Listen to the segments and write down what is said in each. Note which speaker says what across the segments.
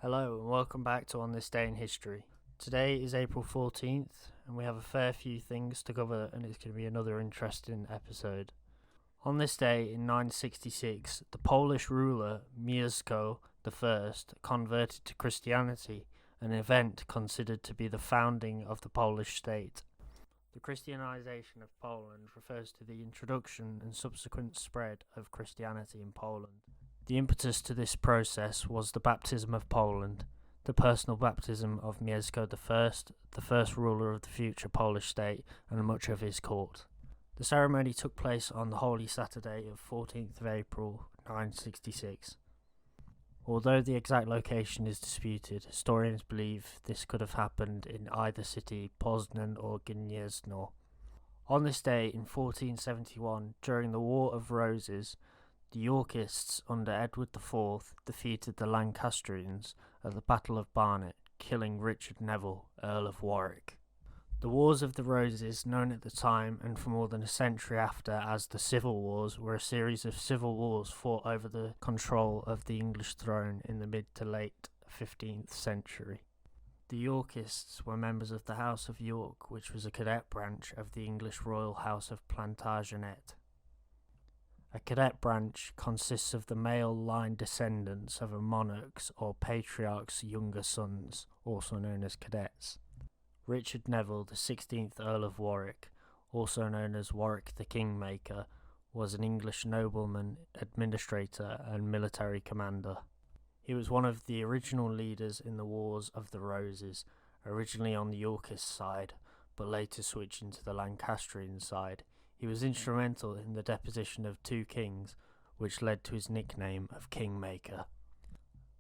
Speaker 1: Hello and welcome back to On This Day in History. Today is April 14th and we have a fair few things to cover and it's going to be another interesting episode. On this day in 966, the Polish ruler Mieszko I converted to Christianity, an event considered to be the founding of the Polish state. The Christianization of Poland refers to the introduction and subsequent spread of Christianity in Poland. The impetus to this process was the baptism of Poland, the personal baptism of Mieszko I, the first ruler of the future Polish state, and much of his court. The ceremony took place on the Holy Saturday of 14th of April 966. Although the exact location is disputed, historians believe this could have happened in either city, Poznan or Gniezno. On this day in 1471, during the War of Roses, the Yorkists under Edward IV defeated the Lancastrians at the Battle of Barnet, killing Richard Neville, Earl of Warwick. The Wars of the Roses, known at the time and for more than a century after as the Civil Wars, were a series of civil wars fought over the control of the English throne in the mid to late 15th century. The Yorkists were members of the House of York, which was a cadet branch of the English royal house of Plantagenet. A cadet branch consists of the male line descendants of a monarch's or patriarch's younger sons, also known as cadets. Richard Neville, the 16th Earl of Warwick, also known as Warwick the Kingmaker, was an English nobleman, administrator and military commander. He was one of the original leaders in the Wars of the Roses, originally on the Yorkist side, but later switching to the Lancastrian side. He was instrumental in the deposition of two kings, which led to his nickname of Kingmaker.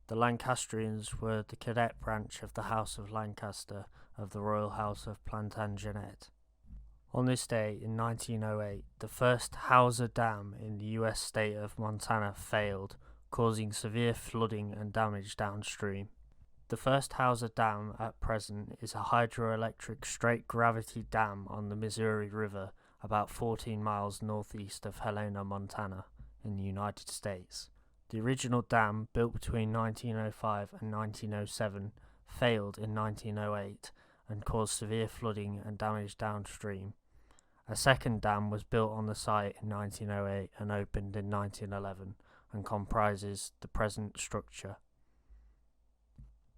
Speaker 1: The Lancastrians were the cadet branch of the House of Lancaster of the Royal House of Plantagenet. On this day in 1908, the first Hauser Dam in the US state of Montana failed, causing severe flooding and damage downstream. The first Hauser Dam at present is a hydroelectric straight-gravity dam on the Missouri River, about 14 miles northeast of Helena, Montana, in the United States. The original dam, built between 1905 and 1907, failed in 1908 and caused severe flooding and damage downstream. A second dam was built on the site in 1908 and opened in 1911 and comprises the present structure.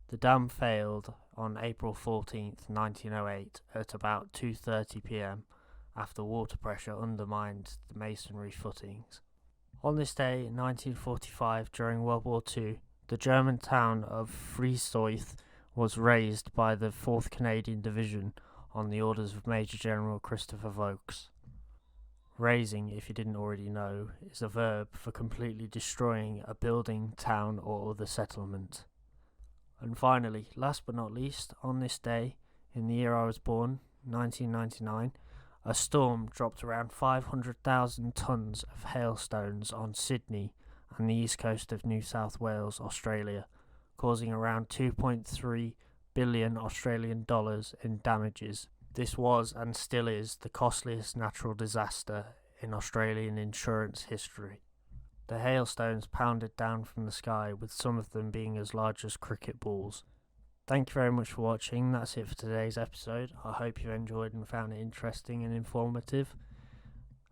Speaker 1: The dam failed on April 14, 1908 at about 2:30 p.m. after water pressure undermined the masonry footings. On this day in 1945, during World War II, the German town of Friesoythe was razed by the 4th Canadian Division on the orders of Major General Christopher Vokes. Razing, if you didn't already know, is a verb for completely destroying a building, town or other settlement. And finally, last but not least, on this day, in the year I was born, 1999, a storm dropped around 500,000 tonnes of hailstones on Sydney and the east coast of New South Wales, Australia, causing around 2.3 billion Australian dollars in damages. This was and still is the costliest natural disaster in Australian insurance history. The hailstones pounded down from the sky, with some of them being as large as cricket balls. Thank you very much for watching. That's it for today's episode. I hope you enjoyed and found it interesting and informative.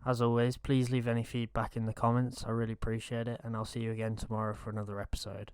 Speaker 1: As always, please leave any feedback in the comments. I really appreciate it, and I'll see you again tomorrow for another episode.